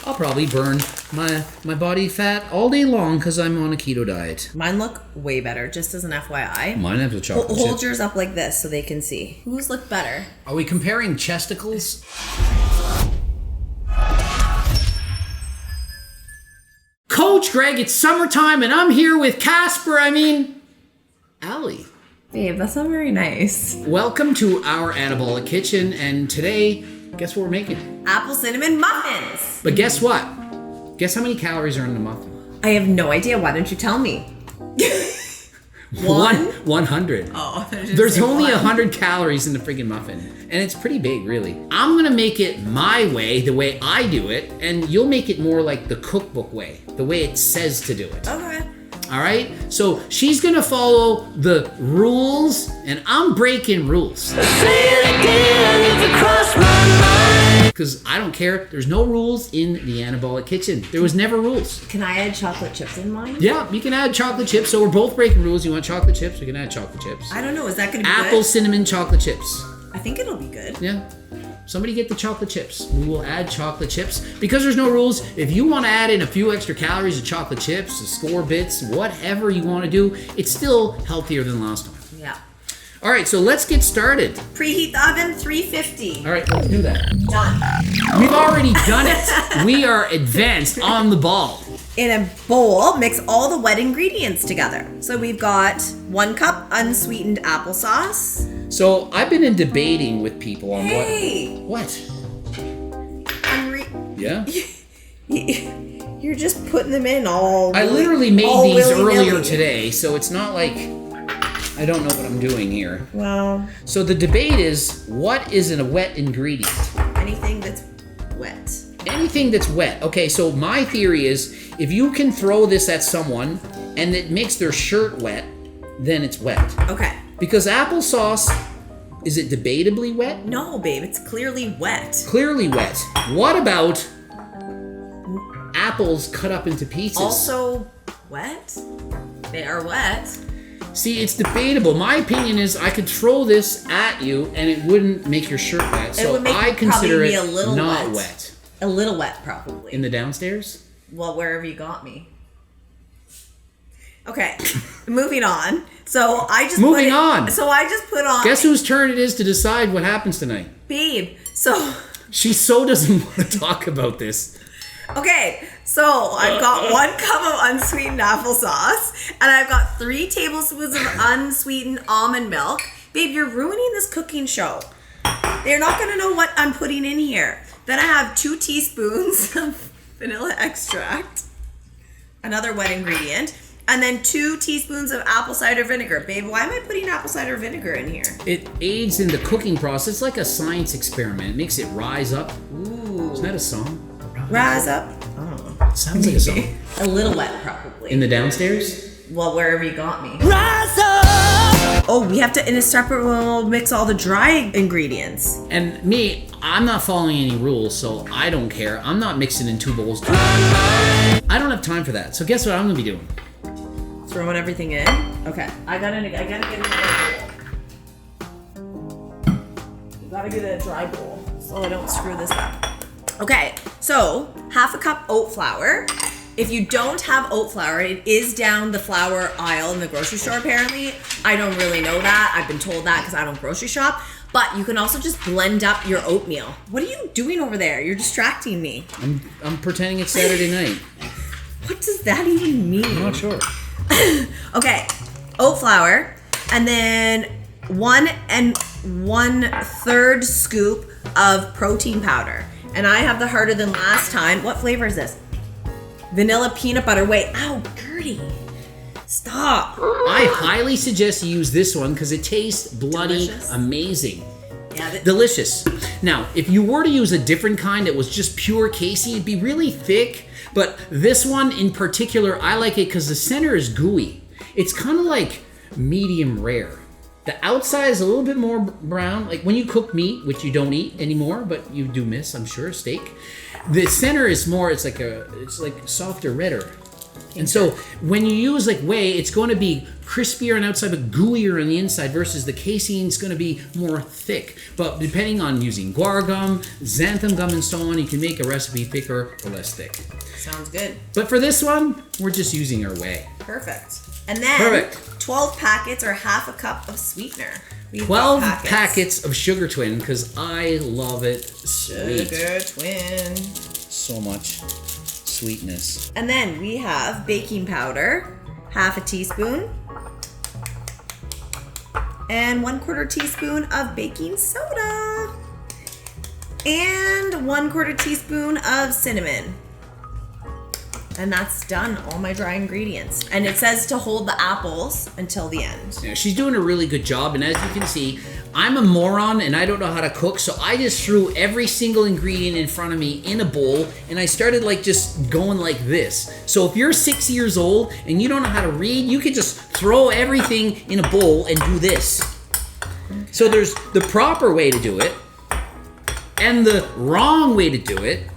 I'll probably burn my body fat all day long because I'm on a keto diet. Mine look way better, just as an FYI. Mine have a chocolate chip. Hold yours up like this so they can see. Whose look better? Are we comparing chesticles? Coach Greg, it's summertime and I'm here with Allie. Babe, that's not very nice. Welcome to our Anabolic Kitchen, and today, guess what we're making? Apple cinnamon muffins. But guess what? Guess how many calories are in the muffin? I have no idea. Why don't you tell me? 100. Oh, there's only 100 calories in the friggin' muffin, and it's pretty big, really. I'm gonna make it my way, the way I do it, and you'll make it more like the cookbook way, the way it says to do it. Okay. All right? So she's gonna follow the rules, and I'm breaking rules. Say it again if it crossed my mind. Because I don't care. There's no rules in the Anabolic Kitchen. There was never rules. Can I add chocolate chips in mine? Yeah, you can add chocolate chips. So we're both breaking rules. You want chocolate chips? We can add chocolate chips. I don't know. Is that going to be Apple good? cinnamon chocolate chips. I think it'll be good. Yeah. Somebody get the chocolate chips. We will add chocolate chips. Because there's no rules, if you want to add in a few extra calories of chocolate chips, score bits, whatever you want to do, it's still healthier than last time. Yeah. All right, so let's get started. Preheat the oven, 350. All right, let's do that. Done. We've already done it. We are advanced on the ball. In a bowl, mix all the wet ingredients together. So we've got 1 cup unsweetened applesauce. So I've been in debating with people on what. Yeah? You're just putting them in all. I literally made these willy-nilly. earlier today, so it's not like I don't know what I'm doing here. Well, So the debate is, what is in a wet ingredient? anything that's wet. Anything that's wet. Okay, so my theory is, if you can throw this at someone and it makes their shirt wet, then it's wet. Okay. Because applesauce, is it debatably wet? No, babe, it's clearly wet. Clearly wet. What about apples cut up into pieces? Also wet? They are wet. See, it's debatable. My opinion is I could throw this at you and it wouldn't make your shirt wet. So would make I consider probably it be a little not wet. wet. A little wet, probably. In the downstairs? Well, wherever you got me. Okay, moving on. So I just put on. Guess whose turn it is to decide what happens tonight? Babe. So. She so doesn't want to talk about this. Okay, so I've got 1 cup of unsweetened applesauce, and I've got 3 tablespoons of unsweetened almond milk. Babe, you're ruining this cooking show. They're not going to know what I'm putting in here. Then I have 2 teaspoons of vanilla extract, another wet ingredient, and then 2 teaspoons of apple cider vinegar. Babe, why am I putting apple cider vinegar in here? It aids in the cooking process. It's like a science experiment. It makes it rise up. Ooh. Isn't that a song? Rise up. It sounds like a song. A little wet, probably. In the downstairs? Well, wherever you got me. Rise up! Oh, we have to, in a separate one, we'll mix all the dry ingredients. And me, I'm not following any rules, so I don't care. I'm not mixing in 2 bowls. I don't have time for that. So guess what I'm gonna be doing? Throwing everything in? Okay. I gotta get it in a bowl. You gotta get a dry bowl so I don't screw this up. Okay, so 1/2 cup oat flour. If you don't have oat flour, it is down the flour aisle in the grocery store apparently. I don't really know that. I've been told that because I don't grocery shop. But you can also just blend up your oatmeal. What are you doing over there? You're distracting me. I'm pretending it's Saturday night. What does that even mean? I'm not sure. Okay, oat flour, and then 1 1/3 scoop of protein powder. And I have the harder than last time. What flavor is this? Vanilla peanut butter. Wait, ow, Gertie. Stop. I highly suggest you use this one because it tastes bloody Delicious. amazing. Yeah, Delicious. Now, if you were to use a different kind that was just pure casey, it'd be really thick. But this one in particular, I like it because the center is gooey. It's kind of like medium rare. The outside is a little bit more brown. Like when you cook meat, which you don't eat anymore, but you do miss, I'm sure, steak. The center is more, it's like softer, redder. And so when you use like whey, it's going to be crispier on the outside but gooier on the inside versus the casein is going to be more thick. But depending on using guar gum, xanthan gum, and so on, you can make a recipe thicker or less thick. Sounds good. But for this one, we're just using our whey. Perfect. And then 12 packets or half a cup of sweetener. 12 packets of Sugar Twin because I love it sweet. Sugar Twin. So much sweetness. And then we have baking powder, half a teaspoon, and 1/4 teaspoon of baking soda, and 1/4 teaspoon of cinnamon. And that's done, all my dry ingredients. And it says to hold the apples until the end. Yeah, she's doing a really good job, and as you can see, I'm a moron and I don't know how to cook, so I just threw every single ingredient in front of me in a bowl, and I started like just going like this. So if you're 6 years old and you don't know how to read, you can just throw everything in a bowl and do this. So there's the proper way to do it and the wrong way to do it.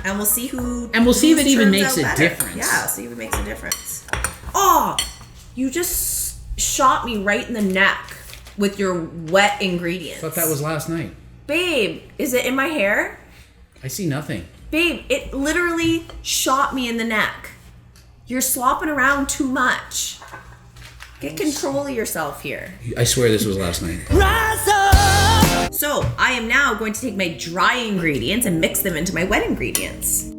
And we'll see who. And we'll see if it even makes a difference. Yeah, see if it makes a difference. Oh, you just shot me right in the neck with your wet ingredients. I thought that was last night. Babe, is it in my hair? I see nothing. Babe, it literally shot me in the neck. You're slopping around too much. Get control of yourself here. I swear this was last night. Rise up! So, I am now going to take my dry ingredients and mix them into my wet ingredients.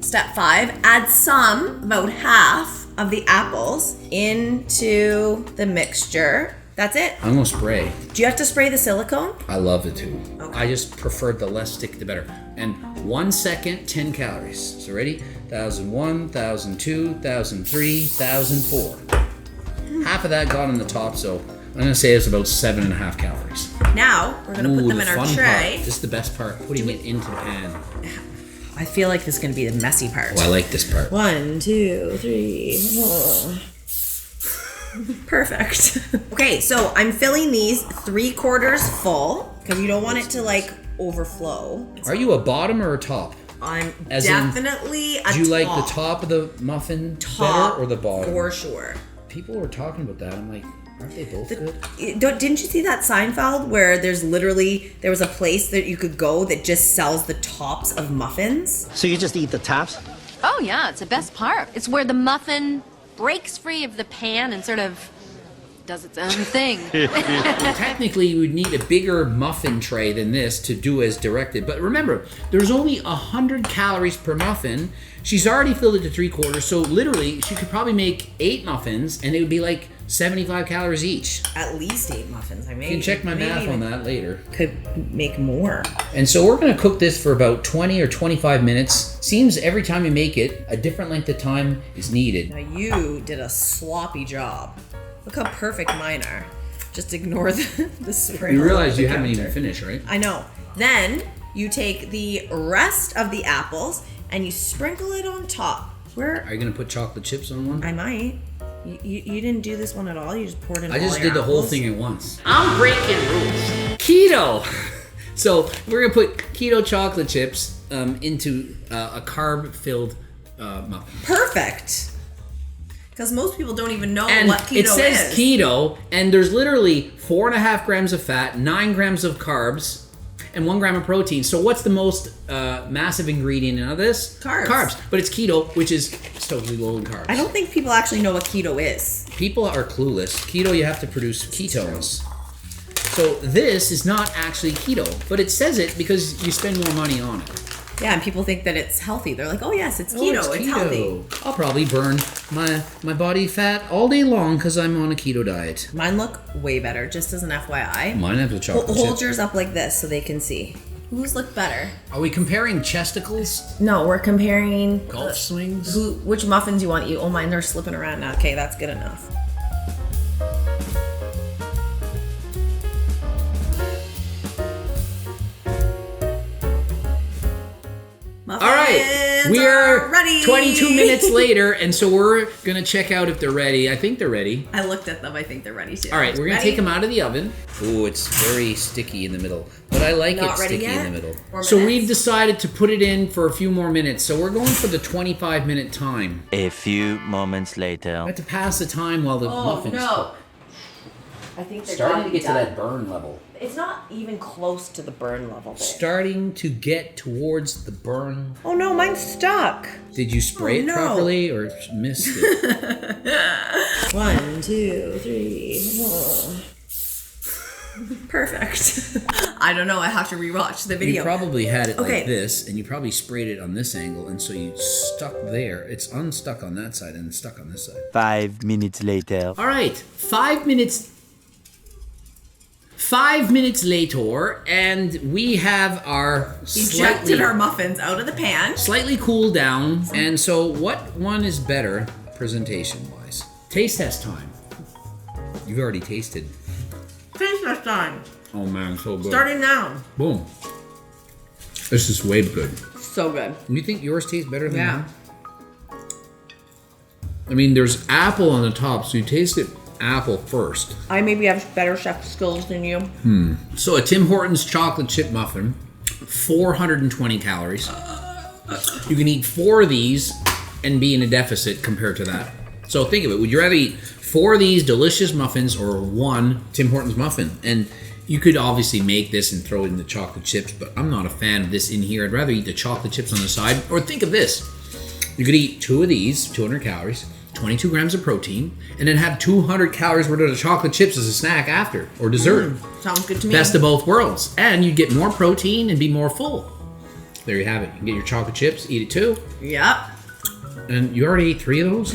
Step 5, add some, about half of the apples into the mixture. That's it. I'm gonna spray. Do you have to spray the silicone? I love it too. Okay. I just preferred the less stick the better. And 1 second, 10 calories. So ready? 1,001, 1,002, 1,003, 1,004. Half of that got on the top, so I'm gonna say it's about 7.5 calories. Now, we're gonna put them in our tray. Part. This is the best part, putting it into the pan. I feel like this is gonna be the messy part. Oh, I like this part. 1, 2, 3, 4. Perfect. Okay, so I'm filling these 3/4 full because you don't want it to like overflow. Are you a bottom or a top? I'm As definitely a top. Do you like the top of the muffin better or the bottom? For sure. People were talking about that. I'm like, aren't they both good? Didn't you see that Seinfeld where there was a place that you could go that just sells the tops of muffins? So you just eat the tops? Oh yeah, it's the best part. It's where the muffin breaks free of the pan and sort of does its own thing. Technically, you would need a bigger muffin tray than this to do as directed. But remember, there's only 100 calories per muffin. She's already filled it to 3/4, so literally, she could probably make 8 muffins, and it would be like 75 calories each. At least 8 muffins. I You can check my math on that later. Could make more. And so we're gonna cook this for about 20 or 25 minutes. Seems every time you make it, a different length of time is needed. Now you did a sloppy job. Look how perfect mine are. Just ignore the spray. You realize you haven't even finished, right? I know. Then you take the rest of the apples and you sprinkle it on top. Are you gonna put chocolate chips on one? I might. You didn't do this one at all? You just poured in I just all your did the whole apples? thing at once. I'm breaking rules. Keto! So we're gonna put keto chocolate chips into a carb-filled muffin. Perfect. Because most people don't even know And what keto it says is. keto, and there's literally 4.5 grams of fat, 9 grams of carbs, and 1 gram of protein. So what's the most massive ingredient in this? Carbs. Carbs. But it's keto, which is totally low in carbs. I don't think people actually know what keto is. People are clueless. Keto, you have to produce ketones. So this is not actually keto, but it says it because you spend more money on it. Yeah, and people think that it's healthy. They're like, oh yes, it's keto. It's healthy. I'll probably burn my body fat all day long because I'm on a keto diet. Mine look way better, just as an FYI. Mine have the chocolate Hold chip. yours up like this so they can see. Whose look better? Are we comparing chesticles? No, we're comparing Golf swings? which muffins you want to eat. Oh, mine, they're slipping around now. Okay, that's good enough. Muffins All right, we are ready. 22 minutes later, and so we're gonna check out if they're ready. I think they're ready. I looked at them. I think they're ready too. All right, we're gonna Ready? take them out of the oven. Ooh, it's very sticky in the middle. But I like Not it ready sticky yet? in the middle. 4 So minutes? we've decided to put it in for a few more minutes. So we're going for the 25-minute time. A few moments I later. have to pass the time while the muffins cook. I think they're Starting to done. get to that burn level. It's not even close to the burn level. Babe. Starting to get towards the burn. Oh no, mine's stuck. Did you spray Oh, it no. properly or missed it? 1, 2, 3, 4. Perfect. I don't know. I have to rewatch the video. You probably had it Okay. like this, and you probably sprayed it on this angle, and so you stuck there. It's unstuck on that side and stuck on this side. 5 minutes later. All right, 5 minutes. 5 minutes later, and we have our Ejected our muffins out of the pan. slightly cooled down. And so, what one is better presentation-wise? Taste test time. You've already tasted. Taste test time. Oh man, so good. Starting now. Boom. This is way good. So good. You think yours tastes better than Yeah. mine? I mean, there's apple on the top, so you taste it apple first. I maybe have better chef skills than you. So a Tim Hortons chocolate chip muffin, 420 calories. You can eat 4 of these and be in a deficit compared to that. So think of it. Would you rather eat 4 of these delicious muffins or 1 Tim Hortons muffin? And you could obviously make this and throw it in the chocolate chips, but I'm not a fan of this in here. I'd rather eat the chocolate chips on the side. Or think of this. You could eat 2 of these, 200 calories, 22 grams of protein, and then have 200 calories worth of chocolate chips as a snack after, or dessert. Sounds good to me. Best of both worlds. And you'd get more protein and be more full. There you have it. You can get your chocolate chips, eat it too. Yep. And you already ate 3 of those?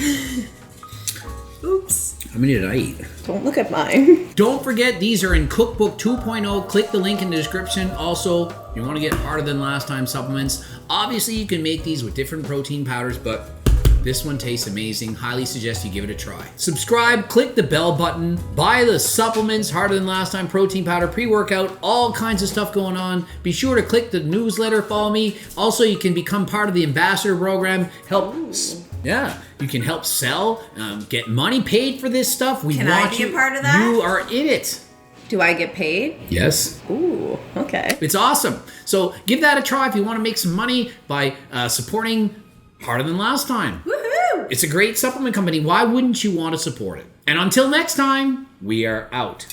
Oops. How many did I eat? Don't look at mine. Don't forget, these are in Cookbook 2.0. Click the link in the description. Also, you want to get harder than last time supplements. Obviously, you can make these with different protein powders, but this one tastes amazing. Highly suggest you give it a try. Subscribe, click the bell button, buy the supplements, harder than last time, protein powder, pre-workout, all kinds of stuff going on. Be sure to click the newsletter, follow me. Also, you can become part of the ambassador program. You can help sell, get money paid for this stuff. We Can I want be a you. part of that? You are in it. Do I get paid? Yes. Ooh, okay. It's awesome. So give that a try if you want to make some money by supporting Harder Than Last Time. Woohoo! It's a great supplement company. Why wouldn't you want to support it? And until next time, we are out.